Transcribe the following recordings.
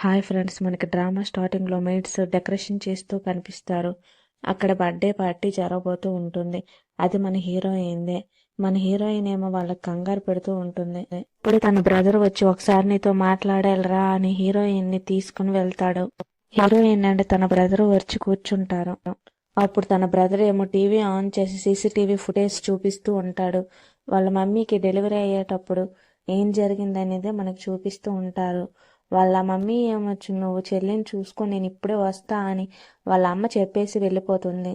Hi friends, మనకి drama స్టార్టింగ్లో maids decoration చేస్తూ కనిపిస్తారు. అక్కడ బర్త్డే పార్టీ జరగబోతూ ఉంటుంది. అది మన హీరోయిన్దే. మన హీరోయిన్ ఏమో వాళ్ళకి కంగారు పెడుతూ ఉంటుంది. ఇప్పుడు తన బ్రదర్ వచ్చి ఒకసారి నీతో మాట్లాడాలిరా అని హీరోయిన్ని తీసుకుని వెళ్తాడు. హీరోయిన్ అంటే తన బ్రదర్ వచ్చి కూర్చుంటారు. అప్పుడు తన బ్రదర్ ఏమో టీవీ ఆన్ చేసి సీసీటీవీ ఫుటేజ్ చూపిస్తూ ఉంటాడు. వాళ్ళ మమ్మీకి డెలివరీ అయ్యేటప్పుడు ఏం జరిగిందనేది మనకు చూపిస్తూ ఉంటారు. వాళ్ళ మమ్మీ ఏమొచ్చు, నువ్వు చెల్లిని చూసుకొని నేను ఇప్పుడే వస్తా అని వాళ్ళ అమ్మ చెప్పేసి వెళ్ళిపోతుంది.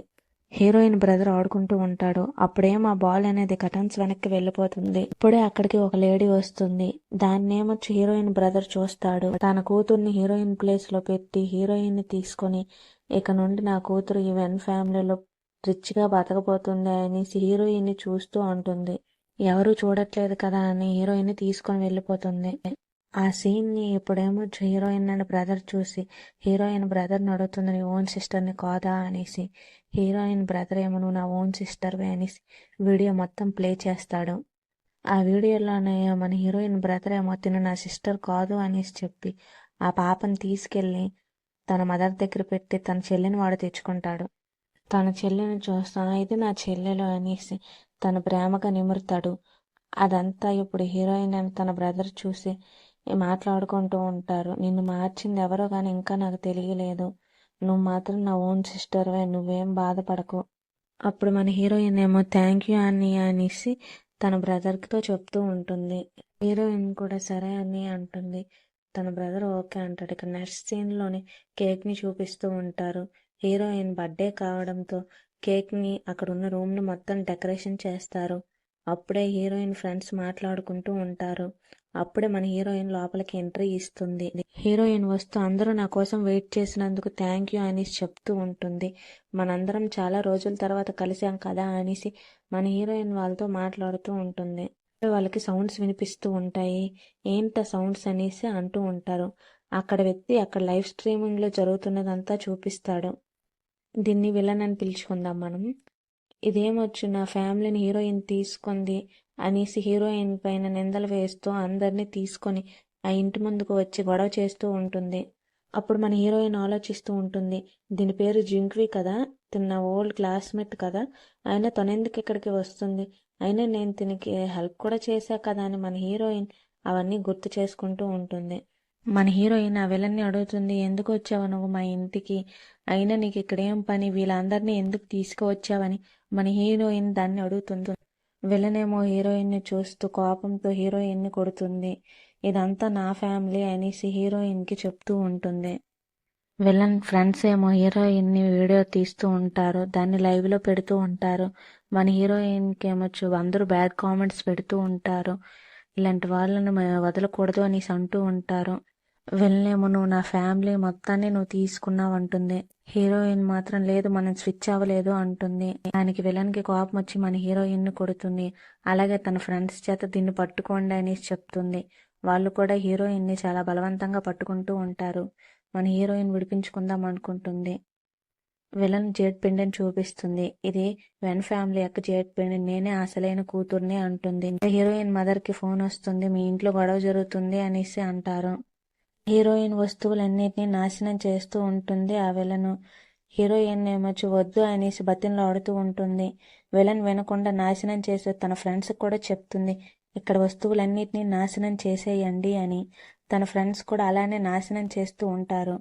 హీరోయిన్ బ్రదర్ ఆడుకుంటూ ఉంటాడు. అప్పుడేమో ఆ బాల్ అనేది కటన్స్ వెనక్కి వెళ్ళిపోతుంది. ఇప్పుడే అక్కడికి ఒక లేడీ వస్తుంది. దాన్నేమొచ్చి హీరోయిన్ బ్రదర్ చూస్తాడు. తన కూతుర్ని హీరోయిన్ ప్లేస్ లో పెట్టి హీరోయిన్ ని తీసుకొని ఇక నుండి నా కూతురు ఈ వెన్ ఫ్యామిలీలో రిచ్ గా బతకబోతుంది అనేసి హీరోయిన్ ని చూస్తూ ఉంటుంది. ఎవరు చూడట్లేదు కదా అని హీరోయిన్ ని తీసుకొని వెళ్ళిపోతుంది. ఆ సీన్ ని ఇప్పుడేమో హీరోయిన్ అండ్ బ్రదర్ చూసి హీరోయిన్ బ్రదర్ అడుగుతుంది, నీ ఓన్ సిస్టర్ ని కాదా అనేసి. హీరోయిన్ బ్రదర్ ఏమో నువ్వు నా ఓన్ సిస్టర్వే అనేసి వీడియో మొత్తం ప్లే చేస్తాడు. ఆ వీడియోలోనే మన హీరోయిన్ బ్రదర్ ఏమో తిను నా సిస్టర్ కాదు అనేసి చెప్పి ఆ పాపని తీసుకెళ్లి తన మదర్ దగ్గర పెట్టి తన చెల్లిని వాడు తెచ్చుకుంటాడు. తన చెల్లిని చూస్తాను, ఇది నా చెల్లెలు అనేసి తన ప్రేమగా నిమురుతాడు. అదంతా ఇప్పుడు హీరోయిన్ అని తన బ్రదర్ చూసి మాట్లాడుకుంటూ ఉంటారు. నిన్ను మార్చింది ఎవరో కానీ ఇంకా నాకు తెలియలేదు. నువ్వు మాత్రం నా ఓన్ సిస్టర్వే, నువ్వేం బాధపడకు. అప్పుడు మన హీరోయిన్ ఏమో థ్యాంక్ యూ అని అనేసి తన బ్రదర్తో చెప్తూ ఉంటుంది. హీరోయిన్ కూడా సరే అని అంటుంది. తన బ్రదర్ ఓకే అంటాడు. ఇక నెక్స్ట్ సీన్లోని కేక్ని చూపిస్తూ ఉంటారు. హీరోయిన్ బర్త్డే కావడంతో కేక్ని అక్కడ ఉన్న రూమ్ని మొత్తం డెకరేషన్ చేస్తారు. అప్పుడే హీరోయిన్ ఫ్రెండ్స్ మాట్లాడుకుంటూ ఉంటారు. అప్పుడే మన హీరోయిన్ లోపలికి ఎంట్రీ ఇస్తుంది. హీరోయిన్ వస్తూ అందరూ నా కోసం వెయిట్ చేసినందుకు థ్యాంక్ యూ అనేసి చెప్తూ ఉంటుంది. మనందరం చాలా రోజుల తర్వాత కలిసాం కదా అనేసి మన హీరోయిన్ వాళ్ళతో మాట్లాడుతూ ఉంటుంది. వాళ్ళకి సౌండ్స్ వినిపిస్తూ ఉంటాయి. ఏంట సౌండ్స్ అనేసి అంటూ ఉంటారు. అక్కడ వ్యక్తి అక్కడ లైవ్ స్ట్రీమింగ్ లో జరుగుతున్నదంతా చూపిస్తాడు. దీన్ని విలన్ అని పిలుచుకుందాం మనం. ఇదేమొచ్చు నా ఫ్యామిలీని హీరోయిన్ తీసుకుంది అనేసి హీరోయిన్ పైన నిందలు వేస్తూ అందరినీ తీసుకొని ఆ ఇంటి ముందుకు వచ్చి గొడవ చేస్తూ ఉంటుంది. అప్పుడు మన హీరోయిన్ ఆలోచిస్తూ ఉంటుంది, దీని పేరు జింక్వి కదా, తిన్న ఓల్డ్ క్లాస్మేట్ కదా, అయినా తనెందుకు ఇక్కడికి వస్తుంది, అయినా నేను తినకి హెల్ప్ కూడా చేశా కదా అని మన హీరోయిన్ అవన్నీ గుర్తు చేసుకుంటూ ఉంటుంది. మన హీరోయిన్ ఆ విలన్ని అడుగుతుంది, ఎందుకు వచ్చావు నువ్వు మా ఇంటికి, అయినా నీకు ఇక్కడేం పని, వీళ్ళందరినీ ఎందుకు తీసుకువచ్చావని మన హీరోయిన్ దాన్ని అడుగుతుంది. విలన్ ఏమో హీరోయిన్ ని చూస్తూ కోపంతో హీరోయిన్ ని కొడుతుంది. ఇదంతా నా ఫ్యామిలీ అనేసి హీరోయిన్ కి చెప్తూ ఉంటుంది. విలన్ ఫ్రెండ్స్ ఏమో హీరోయిన్ ని వీడియో తీస్తూ ఉంటారు. దాన్ని లైవ్ లో పెడుతూ ఉంటారు. మన హీరోయిన్ కి ఏమొచ్చు అందరూ బ్యాడ్ కామెంట్స్ పెడుతూ ఉంటారు. ఇలాంటి వాళ్ళని వదలకూడదు అనేసి అంటూ ఉంటారు. విలన్ ఏమో నువ్వు నా ఫ్యామిలీ మొత్తాన్ని నువ్వు తీసుకున్నావు అంటుంది. హీరోయిన్ మాత్రం లేదు మనం స్విచ్ అవ్వలేదు అంటుంది. దానికి విలన్ కి కోపం వచ్చి మన హీరోయిన్ ని కొడుతుంది. అలాగే తన ఫ్రెండ్స్ చేత దీన్ని పట్టుకోండి అనేసి చెప్తుంది. వాళ్ళు కూడా హీరోయిన్ ని చాలా బలవంతంగా పట్టుకుంటూ ఉంటారు. మన హీరోయిన్ విడిపించుకుందాం అనుకుంటుంది. విలన్ జేడ్ పిండిని చూపిస్తుంది. ఇది వెన్ ఫ్యామిలీ యొక్క జేడ్ పిండి, నేనే అసలైన కూతుర్ని అంటుంది. హీరోయిన్ మదర్ కి ఫోన్ వస్తుంది, మీ ఇంట్లో గొడవ జరుగుతుంది అనేసి అంటారు. హీరోయిన్ వస్తువులన్నిటినీ నాశనం చేస్తూ ఉంటుంది ఆ విలను. హీరోయిన్ ఏమొచ్చి వద్దు అనేసి బతిమలాడుతూ ఉంటుంది. విలన్ వినకుండా నాశనం చేసే తన ఫ్రెండ్స్ కూడా చెప్తుంది, ఇక్కడ వస్తువులన్నిటినీ నాశనం చేసేయండి అని. తన ఫ్రెండ్స్ కూడా అలానే నాశనం చేస్తూ ఉంటారు.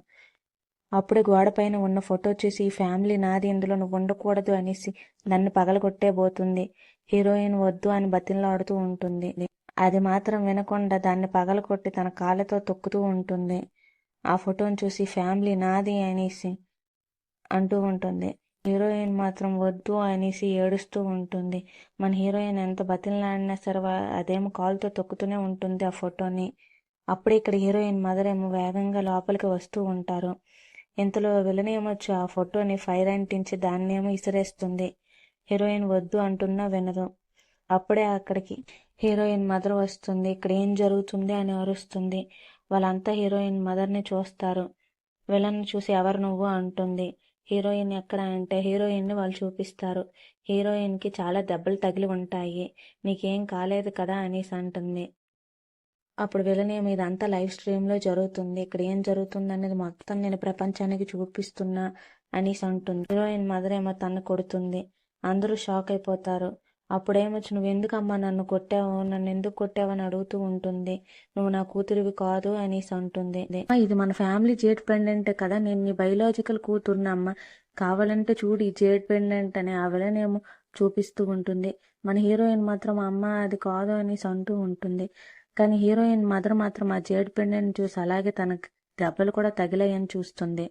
అప్పుడే గోడ పైన ఉన్న ఫోటో చూసి ఈ ఫ్యామిలీ నాది, ఇందులో నువ్వు ఉండకూడదు అనేసి దాన్ని పగలగొట్టేబోతుంది. హీరోయిన్ వద్దు అని బతిమలాడుతూ ఉంటుంది. అది మాత్రం వినకుండా దాన్ని పగలగొట్టి తన కాళ్ళతో తొక్కుతూ ఉంటుంది. ఆ ఫోటోని చూసి ఫ్యామిలీ నాది అనేసి అంటూ ఉంటుంది. హీరోయిన్ మాత్రం వద్దు అనేసి ఏడుస్తూ ఉంటుంది. మన హీరోయిన్ ఎంత బతిమలాడినా సరే అదేమో కాలుతో తొక్కుతూనే ఉంటుంది ఆ ఫోటోని. అప్పుడే ఇక్కడ హీరోయిన్ మదర్ ఏమో వేగంగా లోపలికి వస్తూ ఉంటారు. ఇంతలో విలన్ ఏమొచ్చి ఆ ఫోటోని ఫైర్ అంటించి దాన్నేమో ఇసిరేస్తుంది. హీరోయిన్ వద్దు అంటున్నా వినదు. అప్పుడే అక్కడికి హీరోయిన్ మదర్ వస్తుంది. ఇక్కడ ఏం జరుగుతుంది అని అరుస్తుంది. వాళ్ళంతా హీరోయిన్ మదర్ని చూస్తారు. విలన్ చూసి ఎవరు నువ్వు అంటుంది. హీరోయిన్ ఎక్కడ అంటే హీరోయిన్ని వాళ్ళు చూపిస్తారు. హీరోయిన్కి చాలా దెబ్బలు తగిలి ఉంటాయి. నీకేం కాలేదు కదా అనేసి అంటుంది. అప్పుడు విలనేమో ఇదంతా లైవ్ స్ట్రీమ్లో జరుగుతుంది, ఇక్కడ ఏం జరుగుతుంది అనేది మొత్తం నేను ప్రపంచానికి చూపిస్తున్నా అనేసి అంటుంది. హీరోయిన్ మదర్ ఏమో తను కొడుతుంది. అందరూ షాక్ అయిపోతారు. అప్పుడేమొచ్చి నువ్వు ఎందుకమ్మా నన్ను కొట్టావు, నన్ను ఎందుకు కొట్టావు అని అడుగుతూ ఉంటుంది. నువ్వు నా కూతురివి కాదు అనేసి అంటుంది. ఇది మన ఫ్యామిలీ జేడ్ పెండెంట్ కదా, నేను నీ బయలాజికల్ కూతురునమ్మ, కావాలంటే చూడు ఈ జేడ్ పెండెంట్ అని ఆ విలనేమో చూపిస్తూ ఉంటుంది. మన హీరోయిన్ మాత్రం అమ్మ అది కాదు అనేసి అంటూ ఉంటుంది. కానీ హీరోయిన్ మదర్ మాత్రం ఆ జేడ్ పెండెంట్ చూసి అలాగే తనకు దెబ్బలు కూడా తగిలాయని చూస్తుంది.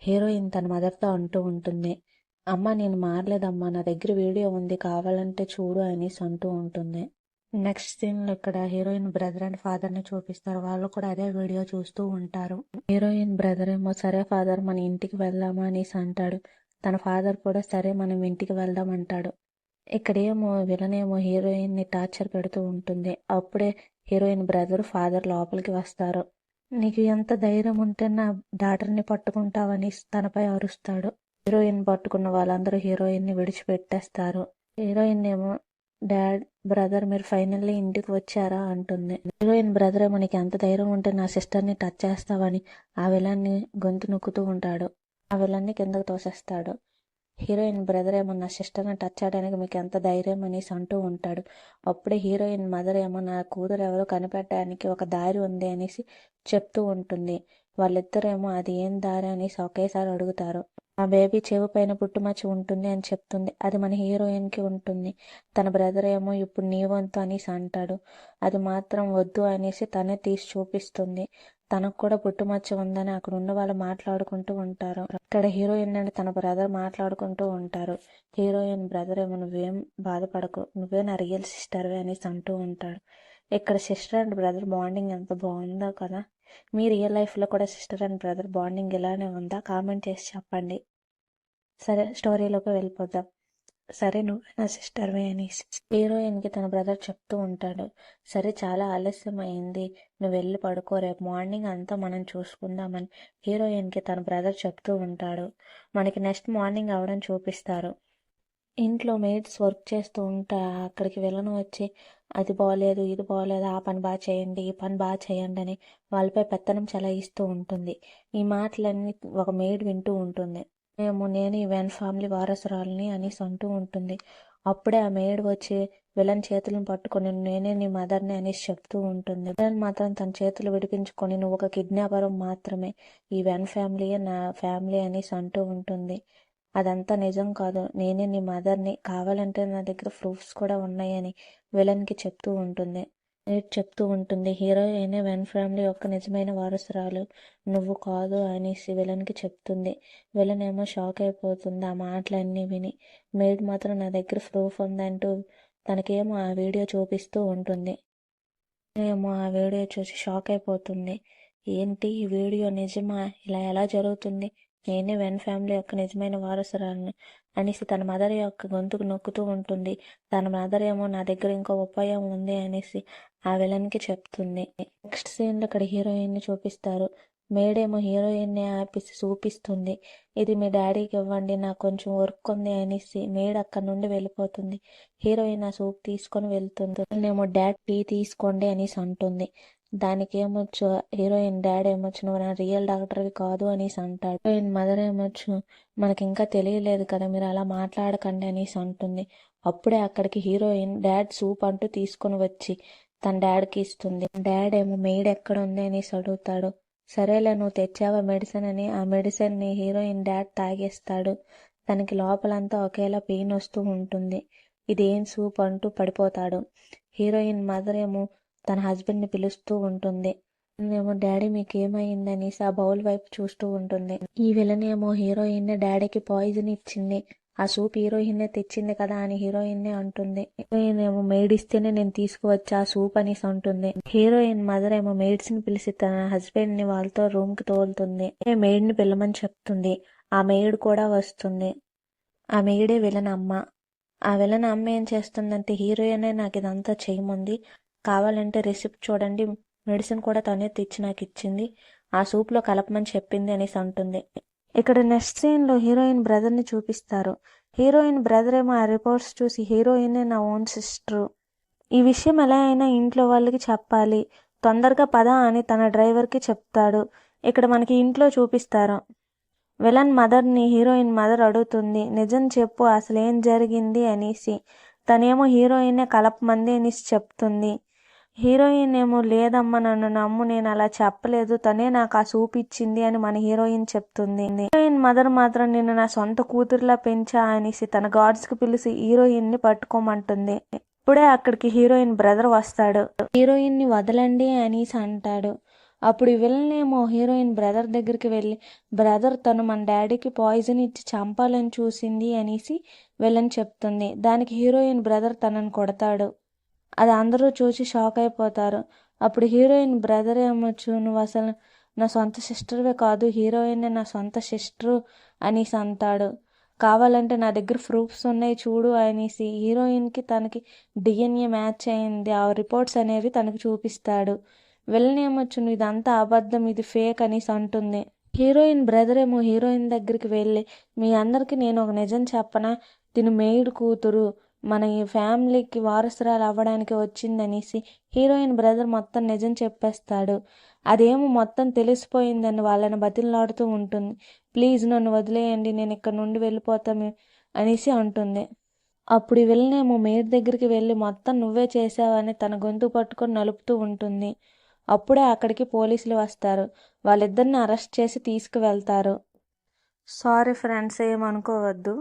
హీరోయిన్ తన మదర్తో అంటూ ఉంటుంది, అమ్మ నేను మారలేదమ్మా, నా దగ్గర వీడియో ఉంది కావాలంటే చూడు అనేసి అంటూ ఉంటుంది. నెక్స్ట్ సీన్లో ఇక్కడ హీరోయిన్ బ్రదర్ అండ్ ఫాదర్ని చూపిస్తారు. వాళ్ళు కూడా అదే వీడియో చూస్తూ ఉంటారు. హీరోయిన్ బ్రదర్ ఏమో సరే ఫాదర్ మన ఇంటికి వెళ్దామా అనేసి అంటాడు. తన ఫాదర్ కూడా సరే మనం ఇంటికి వెళ్దాం అంటాడు. ఇక్కడేమో విలనేమో హీరోయిన్ని టార్చర్ పెడుతూ ఉంటుంది. అప్పుడే హీరోయిన్ బ్రదర్ ఫాదర్ లోపలికి వస్తారు. నీకు ఎంత ధైర్యం ఉంటే నా డాటర్ని పట్టుకుంటావని తనపై అరుస్తాడు. హీరోయిన్ పట్టుకున్న వాళ్ళందరూ హీరోయిన్ని విడిచిపెట్టేస్తారు. హీరోయిన్ ఏమో డాడ్ బ్రదర్ మీరు ఫైనల్లీ ఇంటికి వచ్చారా అంటుంది. హీరోయిన్ బ్రదర్ ఏమో నీకు ఎంత ధైర్యం ఉంటే నా సిస్టర్ని టచ్ చేస్తావని ఆ విలన్ని గొంతు నొక్కుతూ ఉంటాడు. ఆ విలన్ని కిందకు తోసేస్తాడు. హీరోయిన్ బ్రదర్ ఏమో నా సిస్టర్ని టచ్ చేయడానికి మీకు ఎంత ధైర్యం అనేసి అంటూ ఉంటాడు. అప్పుడే హీరోయిన్ మదర్ ఏమో నా కూతురు ఎవరో కనిపెట్టడానికి ఒక దారి ఉంది అనేసి చెప్తూ ఉంటుంది. వాళ్ళిద్దరేమో అది ఏం దారి అనేసి ఒకేసారి అడుగుతారు. ఆ బేబీ చెవి పైన పుట్టుమచ్చ ఉంటుంది అని చెప్తుంది. అది మన హీరోయిన్కి ఉంటుంది. తన బ్రదర్ ఏమో ఇప్పుడు నీ వంతు అనేసి అంటాడు. అది మాత్రం వద్దు అనేసి తనే తీసి చూపిస్తుంది. తనకు కూడా పుట్టుమచ్చ ఉందని అక్కడ ఉన్న వాళ్ళు మాట్లాడుకుంటూ ఉంటారు. ఇక్కడ హీరోయిన్ అండ్ తన బ్రదర్ మాట్లాడుకుంటూ ఉంటారు. హీరోయిన్ బ్రదర్ ఏమో నువ్వేం బాధపడకు, నువ్వే నా రియల్ సిస్టర్వే అనేసి అంటూ ఉంటాడు. ఇక్కడ సిస్టర్ అండ్ బ్రదర్ బాండింగ్ ఎంత బాగుందో కదా. మీ రియల్ లైఫ్లో కూడా సిస్టర్ అండ్ బ్రదర్ బాండింగ్ ఇలానే ఉందా? కామెంట్ చేసి చెప్పండి. సరే స్టోరీలోకి వెళ్ళిపోదాం. సరే నువ్వు నా సిస్టర్వే అనేసి హీరోయిన్కి తన బ్రదర్ చెప్తూ ఉంటాడు. సరే చాలా ఆలస్యం అయింది, నువ్వు వెళ్ళి పడుకో, రేపు మార్నింగ్ అంతా మనం చూసుకుందామని హీరోయిన్కి తన బ్రదర్ చెప్తూ ఉంటాడు. మనకి నెక్స్ట్ మార్నింగ్ అవడం చూపిస్తారు. ఇంట్లో మేడ్స్ వర్క్ చేస్తూ ఉంటా అక్కడికి విలను వచ్చి అది బాగోలేదు, ఇది బాగోలేదు, ఆ పని బాగా చేయండి, ఈ పని బాగా చేయండి అని వాళ్ళపై పెత్తనం చెలాయిస్తూ ఉంటుంది. ఈ మాటలన్నీ ఒక మేడ్ వింటూ ఉంటుంది. నేను ఈ వెన్ ఫ్యామిలీ వారసురాలని అనేసి అంటూ ఉంటుంది. అప్పుడే ఆ మేడ్ వచ్చి విలన్ చేతులను పట్టుకొని నేనే నీ మదర్ని అనేసి చెప్తూ ఉంటుంది. విలన్ మాత్రం తన చేతులు విడిపించుకొని నువ్వు ఒక కిడ్నాపర్ మాత్రమే, ఈ వెన్ ఫ్యామిలీయే నా ఫ్యామిలీ అనేసి అంటూ ఉంటుంది. అదంతా నిజం కాదు, నేనే నీ మదర్ని, కావాలంటే నా దగ్గర ప్రూఫ్స్ కూడా ఉన్నాయని విలన్కి చెప్తూ ఉంటుంది. చెప్తూ ఉంటుంది హీరోయిన్ వెన్ ఫ్యామిలీ యొక్క నిజమైన వారసురాలు, నువ్వు కాదు అనేసి విలన్కి చెప్తుంది. విలన్ ఏమో షాక్ అయిపోతుంది ఆ మాటలన్నీ విని. మేడ్ మాత్రం నా దగ్గర ప్రూఫ్ ఉందంటూ తనకేమో ఆ వీడియో చూపిస్తూ ఉంటుంది. ఏమో ఆ వీడియో చూసి షాక్ అయిపోతుంది. ఏంటి ఈ వీడియో నిజమా, ఇలా ఎలా జరుగుతుంది, నేనే వెన్ ఫ్యామిలీ యొక్క నిజమైన వారసురాలను అనేసి తన మదర్ యొక్క గొంతుకు నొక్కుతూ ఉంటుంది. తన మదర్ ఏమో నా దగ్గర ఇంకో ఉపాయం ఉంది అనేసి ఆ విలన్కి చెప్తుంది. నెక్స్ట్ సీన్లో ఇక్కడ హీరోయిన్ని చూపిస్తారు. మేడేమో హీరోయిన్ని ఆపేసి చూపిస్తుంది. ఇది మీ డాడీకి ఇవ్వండి, నాకు కొంచెం వర్క్ ఉంది అనేసి మేడ్ అక్కడ నుండి వెళ్ళిపోతుంది. హీరోయిన్ ఆ సూప్ తీసుకొని వెళ్తుంది. ఏమో డాడ్ టీ తీసుకోండి అనేసి అంటుంది. దానికి ఏమొచ్చు హీరోయిన్ డాడ్ ఏమొచ్చు నువ్వు నా రియల్ డాక్టర్వి కాదు అనేసి అంటాడు. హీరోయిన్ మదర్ ఏమొచ్చు మనకి ఇంకా తెలియలేదు కదా, మీరు అలా మాట్లాడకండి అనేసి అంటుంది. అప్పుడే అక్కడికి హీరోయిన్ డాడ్ సూప్ అంటూ తీసుకొని వచ్చి తన డాడ్కి ఇస్తుంది. డాడ్ ఏమో మెయిడ్ ఎక్కడ ఉంది అనేసి అడుగుతాడు. సరేలే నువ్వు తెచ్చావా మెడిసిన్ అని ఆ మెడిసిన్ని హీరోయిన్ డాడ్ తాగేస్తాడు. తనకి లోపలంతా ఒకేలా పెయిన్ వస్తూ ఉంటుంది. ఇదేం సూప్ అంటూ పడిపోతాడు. హీరోయిన్ మదర్ ఏమో తన హస్బెండ్ని పిలుస్తూ ఉంటుంది. ఏమో డాడీ మీకు ఏమైంది అనేసి ఆ బౌల్ వైపు చూస్తూ ఉంటుంది. ఈ విలన్ ఏమో హీరోయిన్ డాడీకి పాయిజన్ ఇచ్చింది, ఆ సూప్ హీరోయిన్నే తెచ్చింది కదా అని హీరోయిన్నే అంటుంది. హీరోయిన్ ఏమో మెయిడ్ ఇస్తేనే నేను తీసుకువచ్చా ఆ సూప్ అనేసి అంటుంది. హీరోయిన్ మదర్ ఏమో మెయిడ్స్ ని పిలిచి తన హస్బెండ్ ని వాళ్ళతో రూమ్ కి తోలుతుంది. మెయిడ్ ని పిల్లమని చెప్తుంది. ఆ మెయిడ్ కూడా వస్తుంది. ఆ మెయిడే విలన్ అమ్మ. ఆ విలన్ అమ్మ ఏం చేస్తుందంటే హీరోయినే నాకు ఇదంతా చేయమంది, కావాలంటే రెసిపీ చూడండి, మెడిసిన్ కూడా తనే తెచ్చి నాకు ఇచ్చింది, ఆ సూప్లో కలపమని చెప్పింది అనేసి అంటుంది. ఇక్కడ నెక్స్ట్ సీన్లో హీరోయిన్ బ్రదర్ని చూపిస్తారు. హీరోయిన్ బ్రదర్ ఏమో ఆ రిపోర్ట్స్ చూసి హీరోయినే నా ఓన్ సిస్టరు, ఈ విషయం ఎలా అయినా ఇంట్లో వాళ్ళకి చెప్పాలి, తొందరగా పద అని తన డ్రైవర్కి చెప్తాడు. ఇక్కడ మనకి ఇంట్లో చూపిస్తారు. విలన్ మదర్ని హీరోయిన్ మదర్ అడుగుతుంది, నిజం చెప్పు అసలేం జరిగింది అనేసి. తనేమో హీరోయిన్నే కలపమంది అనేసి చెప్తుంది. హీరోయిన్ ఏమో లేదమ్మా నన్ను నమ్ము, నేను అలా చెప్పలేదు, తనే నాకు ఆ సూప్ ఇచ్చింది అని మన హీరోయిన్ చెప్తుంది. హీరోయిన్ మదర్ మాత్రం నిన్ను నా సొంత కూతురులా పెంచా అనేసి తన గార్డ్స్కి పిలిచి హీరోయిన్ ని పట్టుకోమంటుంది. ఇప్పుడే అక్కడికి హీరోయిన్ బ్రదర్ వస్తాడు. హీరోయిన్ ని వదలండి అనేసి అంటాడు. అప్పుడు విలన్ ఏమో హీరోయిన్ బ్రదర్ దగ్గరికి వెళ్ళి, బ్రదర్ తను మన డాడీకి పాయిజన్ ఇచ్చి చంపాలని చూసింది అనేసి విలన్ చెప్తుంది. దానికి హీరోయిన్ బ్రదర్ తనని కొడతాడు. అది అందరూ చూసి షాక్ అయిపోతారు. అప్పుడు హీరోయిన్ బ్రదర్ ఏమొచ్చు, నువ్వు అసలు నా సొంత సిస్టర్వే కాదు, హీరోయిన్ నా సొంత సిస్టరు అనేసి అంటాడు. కావాలంటే నా దగ్గర ప్రూఫ్స్ ఉన్నాయి చూడు అనేసి హీరోయిన్కి తనకి డిఎన్ఏ మ్యాచ్ అయింది, ఆ రిపోర్ట్స్ అనేవి తనకు చూపిస్తాడు. విలన్ ఏమొచ్చు, నువ్వు ఇదంతా అబద్ధం, ఇది ఫేక్ అనేసి అంటుంది. హీరోయిన్ బ్రదర్ ఏమో హీరోయిన్ దగ్గరికి వెళ్ళి, మీ అందరికీ నేను ఒక నిజం చెప్పనా, తిను మెయిడ్ కూతురు, మన ఈ ఫ్యామిలీకి వారసురాలు అవ్వడానికి వచ్చిందనేసి హీరోయిన్ బ్రదర్ మొత్తం నిజం చెప్పేస్తాడు. అదేమో మొత్తం తెలిసిపోయిందని వాళ్ళని బతిమలాడుతూ ఉంటుంది. ప్లీజ్ నన్ను వదిలేయండి, నేను ఇక్కడ నుండి వెళ్ళిపోతాను అనేసి అంటుంది. అప్పుడు ఈ విలనేమో మేడ్ దగ్గరికి వెళ్ళి మొత్తం నువ్వే చేసావని తన గొంతు పట్టుకొని నలుపుతూ ఉంటుంది. అప్పుడే అక్కడికి పోలీసులు వస్తారు. వాళ్ళిద్దరిని అరెస్ట్ చేసి తీసుకువెళ్తారు. సారీ ఫ్రెండ్స్, ఏమనుకోవద్దు.